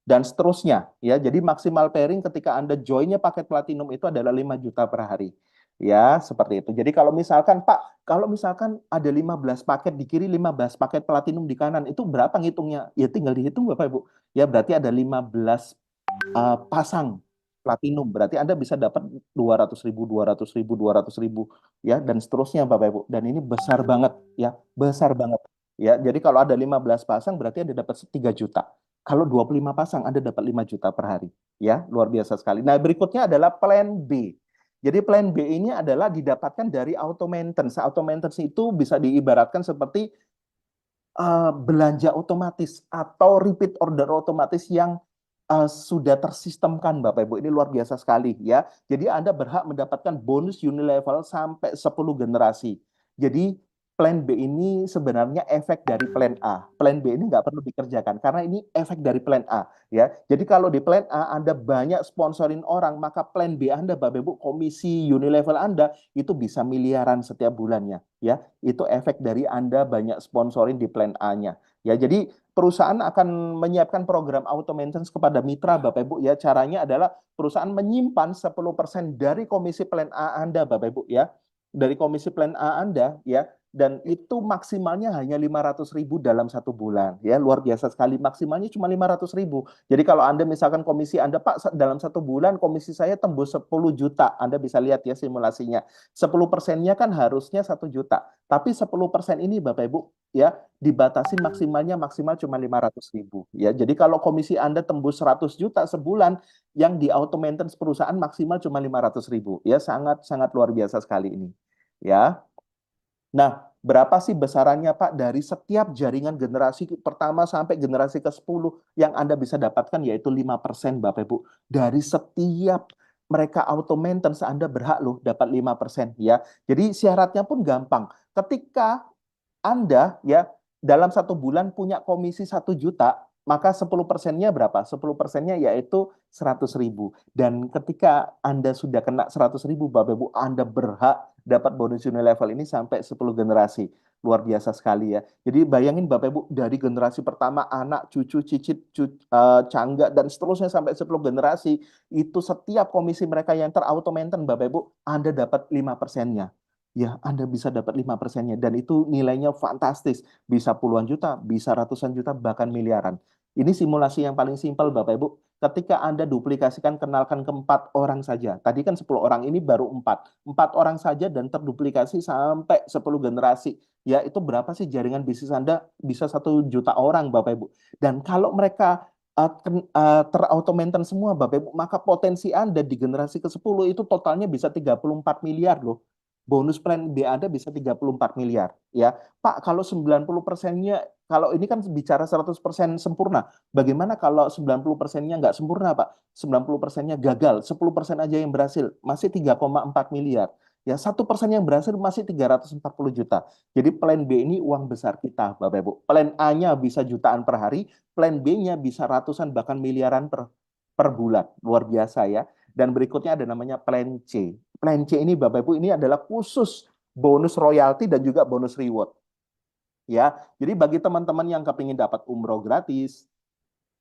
Dan seterusnya ya. Jadi maksimal pairing ketika Anda joinnya paket platinum itu adalah 5 juta per hari. Ya, seperti itu. Jadi kalau misalkan Pak, kalau misalkan ada 15 paket di kiri, 15 paket platinum di kanan, itu berapa ngitungnya? Ya tinggal dihitung Bapak Ibu. Ya berarti ada 15 pasang platinum. Berarti Anda bisa dapat 200.000, 200.000, 200.000 ya dan seterusnya Bapak Ibu. Dan ini besar banget ya, besar banget. Ya, jadi kalau ada 15 pasang berarti Anda dapat 3 juta. Kalau 25 pasang Anda dapat 5 juta per hari. Ya, luar biasa sekali. Nah, berikutnya adalah plan B. Jadi plan B ini adalah didapatkan dari auto maintenance. Auto maintenance itu bisa diibaratkan seperti belanja otomatis atau repeat order otomatis yang sudah tersistemkan Bapak Ibu. Ini luar biasa sekali ya. Jadi Anda berhak mendapatkan bonus unilevel sampai 10 generasi. Jadi Plan B ini sebenarnya efek dari plan A. Plan B ini nggak perlu dikerjakan karena ini efek dari plan A, ya. Jadi kalau di plan A Anda banyak sponsorin orang, maka plan B Anda, Bapak Ibu, komisi Unilevel Anda itu bisa miliaran setiap bulannya, ya. Itu efek dari Anda banyak sponsorin di plan A-nya. Ya, jadi perusahaan akan menyiapkan program auto maintenance kepada mitra, Bapak Ibu, ya. Caranya adalah perusahaan menyimpan 10% dari komisi plan A Anda, Bapak Ibu, ya. Dari komisi plan A Anda, ya, dan itu maksimalnya hanya 500.000 dalam satu bulan, ya, luar biasa sekali, maksimalnya cuma 500.000. Jadi kalau Anda misalkan komisi Anda, Pak, dalam satu bulan komisi saya tembus 10 juta, Anda bisa lihat ya simulasinya, 10%-nya kan harusnya 1 juta, tapi 10% ini Bapak Ibu, ya, dibatasi maksimal cuma 500.000, ya. Jadi kalau komisi Anda tembus 100 juta sebulan, yang di auto maintenance perusahaan maksimal cuma 500.000, ya, sangat sangat luar biasa sekali ini, ya. Nah, berapa sih besarannya, Pak, dari setiap jaringan generasi pertama sampai generasi ke-10 yang Anda bisa dapatkan, yaitu 5%, Bapak Ibu. Dari setiap mereka auto maintenance, Anda berhak loh dapat 5%, ya. Jadi syaratnya pun gampang. Ketika Anda, ya, dalam satu bulan punya komisi 1 juta, maka 10%-nya berapa? 10%-nya yaitu 100.000. Dan ketika Anda sudah kena 100.000, Bapak Ibu, Anda berhak dapat bonus Unilevel ini sampai 10 generasi. Luar biasa sekali, ya. Jadi bayangin Bapak Ibu, dari generasi pertama, anak, cucu, cicit, cangga, dan seterusnya sampai 10 generasi, itu setiap komisi mereka yang terauto maintain, Bapak Ibu, Anda dapat 5%-nya. Ya, Anda bisa dapat 5%-nya. Dan itu nilainya fantastis. Bisa puluhan juta, bisa ratusan juta, bahkan miliaran. Ini simulasi yang paling simpel, Bapak Ibu. Ketika Anda duplikasikan, kenalkan ke 4 orang saja. Tadi kan 10 orang, ini baru 4. 4 orang saja dan terduplikasi sampai 10 generasi. Ya, itu berapa sih jaringan bisnis Anda? Bisa 1 juta orang, Bapak Ibu. Dan kalau mereka terautomaten semua, Bapak Ibu, maka potensi Anda di generasi ke-10 itu totalnya bisa 34 miliar loh. Bonus plan B Anda bisa 34 miliar. Ya, Pak, kalau 90%-nya, kalau ini kan bicara 100% sempurna. Bagaimana kalau 90%-nya nggak sempurna, Pak? 90%-nya gagal, 10% aja yang berhasil, masih 3,4 miliar. Ya, 1% yang berhasil masih 340 juta. Jadi plan B ini uang besar kita, Bapak Ibu. Plan A-nya bisa jutaan per hari, plan B-nya bisa ratusan bahkan miliaran per bulan. Luar biasa, ya. Dan berikutnya ada namanya plan C. Plan C ini, Bapak Ibu, ini adalah khusus bonus royalti dan juga bonus reward. Ya, jadi bagi teman-teman yang kepingin dapat umroh gratis,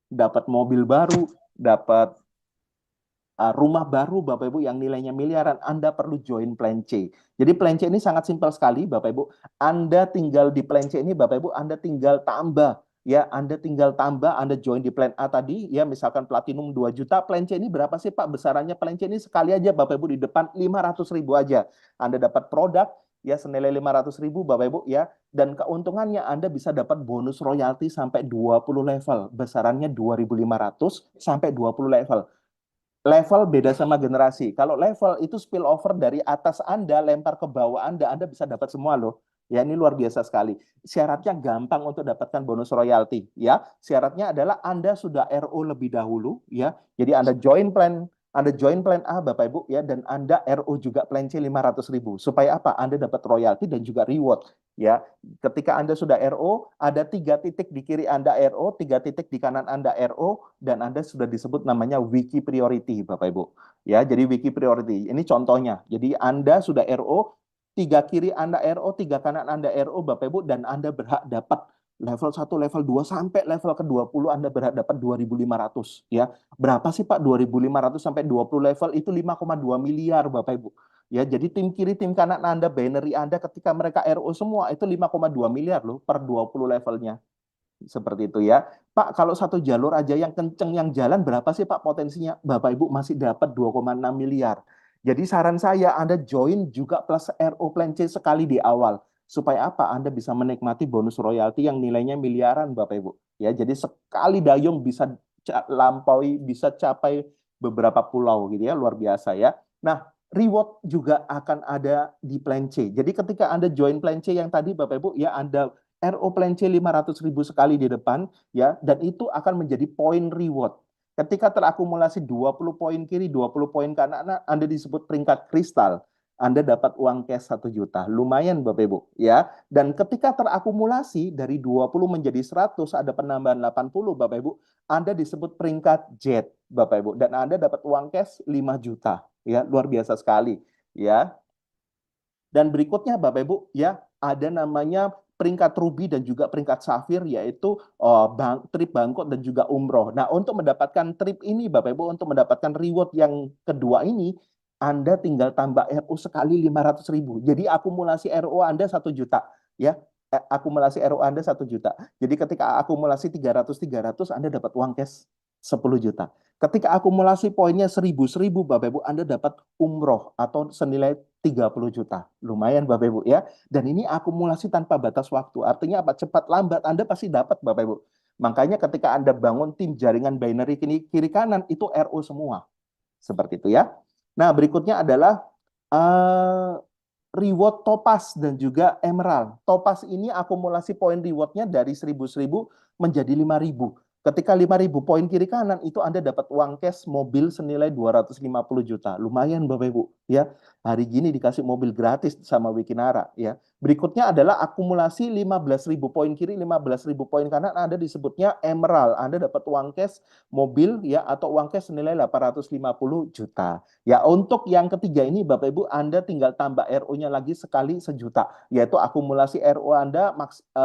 dapat mobil baru, dapat rumah baru, Bapak Ibu, yang nilainya miliaran, Anda perlu join plan C. Jadi plan C ini sangat simpel sekali, Bapak Ibu. Anda tinggal di plan C ini, Bapak Ibu, Anda tinggal tambah. Ya, Anda tinggal tambah, Anda join di plan A tadi, ya, misalkan platinum 2 juta, plan C ini berapa sih, Pak, besarannya? Plan C ini sekali aja, Bapak Ibu, di depan 500.000 aja. Anda dapat produk, ya, senilai 500.000, Bapak Ibu, ya, dan keuntungannya Anda bisa dapat bonus royalti sampai 20 level, besarannya 2.500 sampai 20 level. Level beda sama generasi. Kalau level itu spill over dari atas Anda, lempar ke bawah Anda bisa dapat semua loh. Ya, ini luar biasa sekali. Syaratnya gampang untuk dapatkan bonus royalti. Ya, syaratnya adalah Anda sudah RO lebih dahulu. Ya, jadi Anda join plan A, Bapak Ibu, ya, dan Anda RO juga plan C 500.000. Supaya apa? Anda dapat royalti dan juga reward. Ya, ketika Anda sudah RO, ada 3 titik di kiri Anda RO, 3 titik di kanan Anda RO, dan Anda sudah disebut namanya wiki priority, Bapak Ibu. Ya, jadi wiki priority. Ini contohnya. Jadi Anda sudah RO, 3 kiri Anda RO, 3 kanan Anda RO, Bapak Ibu, dan Anda berhak dapat level 1, level 2 sampai level ke-20 Anda berhak dapat 2.500, ya. Berapa sih, Pak, 2.500 sampai 20 level? Itu 5,2 miliar, Bapak Ibu. Ya, jadi tim kiri, tim kanan Anda, binary Anda ketika mereka RO semua itu 5,2 miliar loh per 20 levelnya. Seperti itu, ya. Pak, kalau satu jalur aja yang kenceng yang jalan berapa sih, Pak, potensinya? Bapak Ibu masih dapat 2,6 miliar. Jadi saran saya Anda join juga plus RO Plan C sekali di awal. Supaya apa? Anda bisa menikmati bonus royalti yang nilainya miliaran, Bapak Ibu. Ya, jadi sekali dayung bisa lampaui, bisa capai beberapa pulau gitu, ya, luar biasa, ya. Nah, reward juga akan ada di Plan C. Jadi ketika Anda join Plan C yang tadi, Bapak Ibu, ya, Anda RO Plan C 500.000 sekali di depan, ya, dan itu akan menjadi poin reward. Ketika terakumulasi 20 poin kiri, 20 poin kanan, Anda disebut peringkat kristal. Anda dapat uang cash 1 juta. Lumayan Bapak Ibu, ya. Dan ketika terakumulasi dari 20 menjadi 100, ada penambahan 80 Bapak Ibu, Anda disebut peringkat Z Bapak Ibu, dan Anda dapat uang cash 5 juta. Ya, luar biasa sekali, ya. Dan berikutnya Bapak Ibu, ya, ada namanya peringkat ruby dan juga peringkat safir, yaitu trip bangkok dan juga umroh. Nah, untuk mendapatkan trip ini Bapak Ibu, untuk mendapatkan reward yang kedua ini, Anda tinggal tambah RO sekali 500.000. Jadi akumulasi RO Anda 1 juta, ya. Akumulasi RO Anda 1 juta. Jadi ketika akumulasi 300 Anda dapat uang cash 10 juta. Ketika akumulasi poinnya 1000 Bapak Ibu, Anda dapat umroh atau senilai 30 juta. Lumayan Bapak Ibu, ya. Dan ini akumulasi tanpa batas waktu. Artinya apa? Cepat lambat Anda pasti dapat Bapak Ibu. Makanya ketika Anda bangun tim jaringan binary kiri kanan, itu RO semua. Seperti itu, ya. Nah, berikutnya adalah reward Topaz dan juga Emerald. Topaz ini akumulasi poin rewardnya dari 1000 menjadi 5000. Ketika 5.000 poin kiri kanan, itu Anda dapat uang cash mobil senilai 250 juta. Lumayan Bapak Ibu, ya. Hari gini dikasih mobil gratis sama Wikinara, ya. Berikutnya adalah akumulasi 15.000 poin kiri, 15.000 poin kanan, Anda disebutnya Emerald. Anda dapat uang cash mobil, ya, atau uang cash senilai 850 juta. Ya, untuk yang ketiga ini Bapak Ibu, Anda tinggal tambah RO-nya lagi sekali 1 juta, yaitu akumulasi RO Anda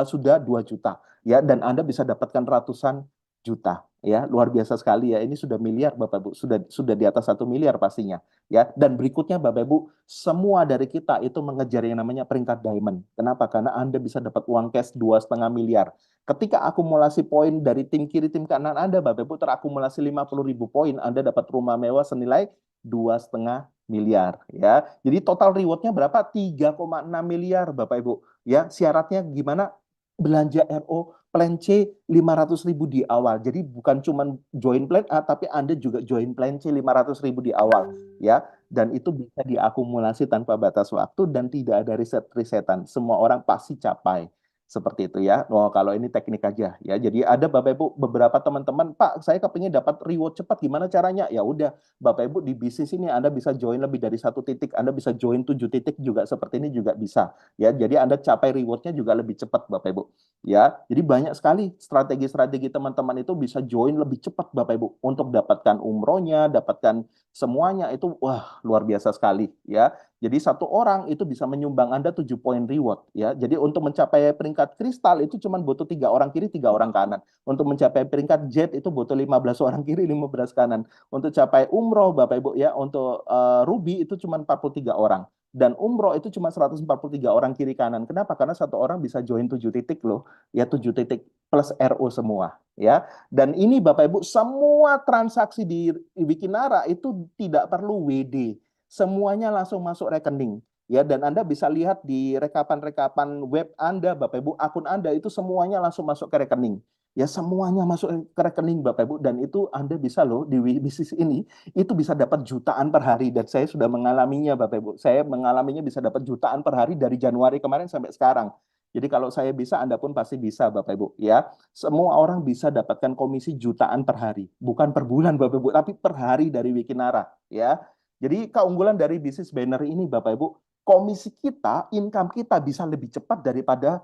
sudah 2 juta, ya, dan Anda bisa dapatkan ratusan juta, ya. Luar biasa sekali, ya. Ini sudah miliar Bapak Ibu, sudah di atas 1 miliar pastinya, ya. Dan berikutnya Bapak Ibu, semua dari kita itu mengejar yang namanya peringkat diamond. Kenapa? Karena Anda bisa dapat uang cash 2,5 miliar. Ketika akumulasi poin dari tim kiri tim kanan Anda Bapak Ibu terakumulasi 50.000 poin, Anda dapat rumah mewah senilai 2,5 miliar, ya. Jadi total rewardnya berapa? 3,6 miliar Bapak Ibu, ya. Syaratnya gimana? Belanja RO plan C 500.000 di awal. Jadi bukan cuma join plan A, tapi Anda juga join plan C 500.000 di awal, ya. Dan itu bisa diakumulasi tanpa batas waktu dan tidak ada riset-risetan. Semua orang pasti capai. Seperti itu, ya. Oh, kalau ini teknik aja, ya. Jadi ada Bapak Ibu beberapa teman-teman, Pak, saya kepingin dapat reward cepat, gimana caranya? Ya udah, Bapak Ibu di bisnis ini Anda bisa join lebih dari 1 titik, Anda bisa join 7 titik juga seperti ini juga bisa, ya. Jadi Anda capai rewardnya juga lebih cepat Bapak Ibu, ya. Jadi banyak sekali strategi-strategi teman-teman itu bisa join lebih cepat Bapak Ibu untuk dapatkan umrohnya, dapatkan semuanya itu wah luar biasa sekali, ya. Jadi satu orang itu bisa menyumbang Anda 7 poin reward, ya. Jadi untuk mencapai peringkat kristal itu cuma butuh 3 orang kiri, 3 orang kanan. Untuk mencapai peringkat Z itu butuh 15 orang kiri, 15 kanan. Untuk capai umroh Bapak Ibu, ya, untuk ruby itu cuma 43 orang. Dan umroh itu cuma 143 orang kiri kanan. Kenapa? Karena satu orang bisa join 7 titik loh, ya, 7 titik plus RO semua, ya. Dan ini Bapak Ibu, semua transaksi di Wikinara itu tidak perlu WD. Semuanya langsung masuk rekening, ya. Dan Anda bisa lihat di rekapan-rekapan web Anda Bapak Ibu, akun Anda itu semuanya langsung masuk ke rekening, ya. Semuanya masuk ke rekening Bapak Ibu, dan itu Anda bisa loh di bisnis ini itu bisa dapat jutaan per hari, dan saya sudah mengalaminya Bapak Ibu. Saya mengalaminya bisa dapat jutaan per hari dari Januari kemarin sampai sekarang. Jadi kalau saya bisa, Anda pun pasti bisa Bapak Ibu, ya. Semua orang bisa dapatkan komisi jutaan per hari, bukan per bulan Bapak Ibu, tapi per hari dari Wikinara, ya. Jadi keunggulan dari bisnis banner ini Bapak Ibu, komisi kita, income kita bisa lebih cepat daripada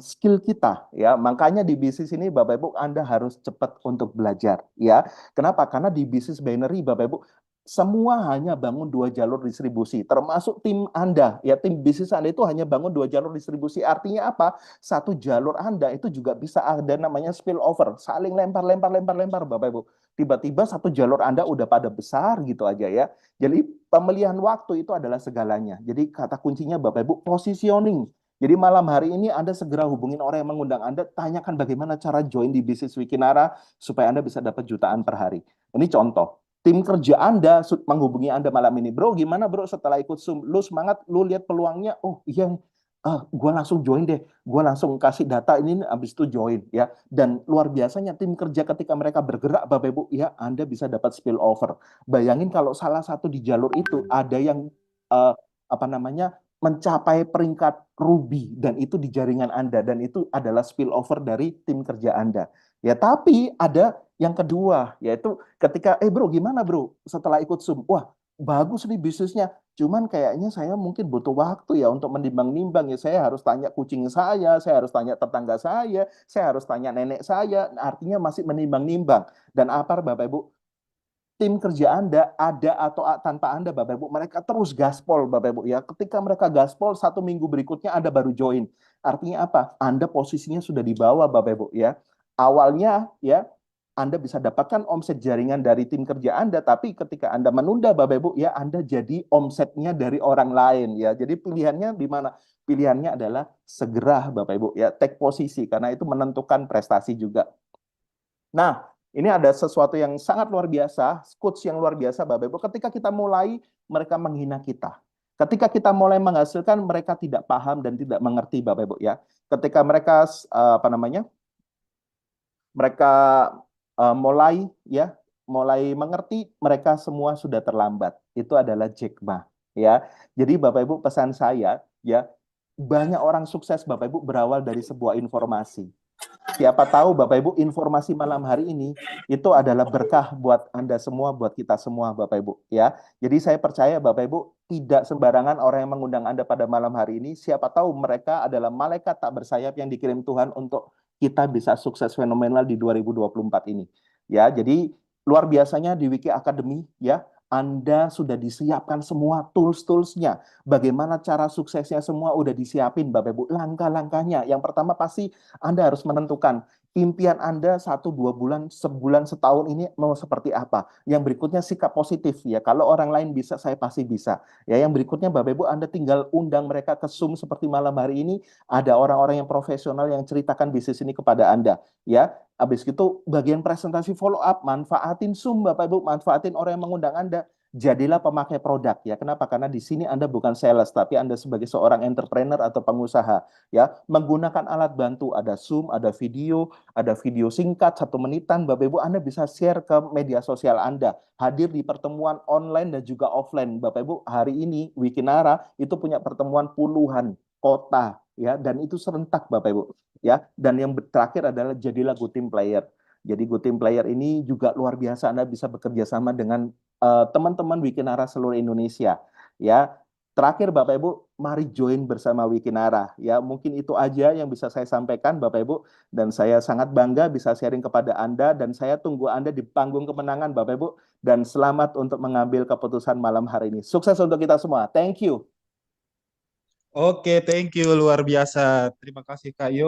skill kita, ya. Makanya di bisnis ini Bapak Ibu Anda harus cepat untuk belajar, ya. Kenapa? Karena di bisnis binary Bapak Ibu semua hanya bangun 2 jalur distribusi, termasuk tim Anda, ya. Tim bisnis Anda itu hanya bangun 2 jalur distribusi. Artinya apa? Satu jalur Anda itu juga bisa ada namanya spill over, saling lempar Bapak Ibu. Tiba-tiba satu jalur Anda udah pada besar gitu aja, ya. Jadi pemilihan waktu itu adalah segalanya. Jadi kata kuncinya Bapak Ibu positioning. Jadi malam hari ini Anda segera hubungin orang yang mengundang Anda, tanyakan bagaimana cara join di bisnis Wikinara supaya Anda bisa dapat jutaan per hari. Ini contoh. Tim kerja Anda menghubungi Anda malam ini, bro, gimana bro setelah ikut Zoom? Lu semangat, lu lihat peluangnya, oh iya, gue langsung join deh, gue langsung kasih data ini, habis itu join, ya. Dan luar biasanya tim kerja ketika mereka bergerak, Bapak Ibu, ya, Anda bisa dapat spill over. Bayangin kalau salah satu di jalur itu ada yang uh, apa namanya mencapai peringkat ruby, dan itu di jaringan Anda, dan itu adalah spill over dari tim kerja Anda. Ya, tapi ada yang kedua, yaitu ketika, bro, gimana bro setelah ikut Zoom? Wah, bagus nih bisnisnya. Cuman kayaknya saya mungkin butuh waktu ya untuk menimbang-nimbang ya. Saya harus tanya kucing saya harus tanya tetangga saya harus tanya nenek saya. Nah, artinya masih menimbang-nimbang. Dan apa Bapak Ibu? Tim kerja Anda ada atau tanpa Anda, Bapak Ibu, mereka terus gaspol, Bapak Ibu ya. Ketika mereka gaspol, 1 minggu berikutnya Anda baru join. Artinya apa? Anda posisinya sudah di bawah, Bapak Ibu ya. Awalnya ya Anda bisa dapatkan omset jaringan dari tim kerja Anda, tapi ketika Anda menunda, Bapak Ibu ya, Anda jadi omsetnya dari orang lain ya. Jadi pilihannya di mana? Pilihannya adalah segera, Bapak Ibu ya, take posisi karena itu menentukan prestasi juga. Nah, ini ada sesuatu yang sangat luar biasa, quotes yang luar biasa, Bapak Ibu. Ketika kita mulai, mereka menghina kita. Ketika kita mulai menghasilkan, mereka tidak paham dan tidak mengerti, Bapak Ibu ya. Ketika mereka apa namanya? Mereka mulai mengerti, mereka semua sudah terlambat. Itu adalah Jack Ma, ya. Jadi Bapak Ibu, pesan saya ya, banyak orang sukses Bapak Ibu berawal dari sebuah informasi. Siapa tahu Bapak Ibu informasi malam hari ini itu adalah berkah buat Anda semua, buat kita semua Bapak Ibu ya. Jadi saya percaya Bapak Ibu tidak sembarangan orang yang mengundang Anda pada malam hari ini. Siapa tahu mereka adalah malaikat tak bersayap yang dikirim Tuhan untuk kita bisa sukses fenomenal di 2024 ini. Ya, jadi luar biasanya di Wiki Academy ya, Anda sudah disiapkan semua tools-toolsnya. Bagaimana cara suksesnya semua udah disiapin Bapak Ibu. Langkah-langkahnya. Yang pertama pasti Anda harus menentukan impian Anda 1-2 bulan, sebulan, setahun ini mau seperti apa. Yang berikutnya sikap positif ya. Kalau orang lain bisa, saya pasti bisa. Ya, yang berikutnya Bapak Ibu Anda tinggal undang mereka ke Zoom seperti malam hari ini. Ada orang-orang yang profesional yang ceritakan bisnis ini kepada Anda. Ya, habis itu bagian presentasi follow up, manfaatin Zoom Bapak Ibu, manfaatin orang yang mengundang Anda. Jadilah pemakai produk ya. Kenapa? Karena di sini Anda bukan sales, tapi Anda sebagai seorang entrepreneur atau pengusaha ya, menggunakan alat bantu, ada Zoom, ada video singkat 1 menitan, Bapak Ibu Anda bisa share ke media sosial Anda, hadir di pertemuan online dan juga offline. Bapak Ibu, hari ini Wikinara itu punya pertemuan puluhan kota ya, dan itu serentak Bapak Ibu ya. Dan yang terakhir adalah jadilah good team player. Jadi good team player ini juga luar biasa, Anda bisa bekerja sama dengan teman-teman Wikinara seluruh Indonesia ya. Terakhir Bapak Ibu, mari join bersama Wikinara ya. Mungkin itu aja yang bisa saya sampaikan Bapak Ibu, dan saya sangat bangga bisa sharing kepada Anda, dan saya tunggu Anda di panggung kemenangan Bapak Ibu, dan selamat untuk mengambil keputusan malam hari ini. Sukses untuk kita semua. Thank you. Oke, thank you. Luar biasa. Terima kasih, Kak Yo.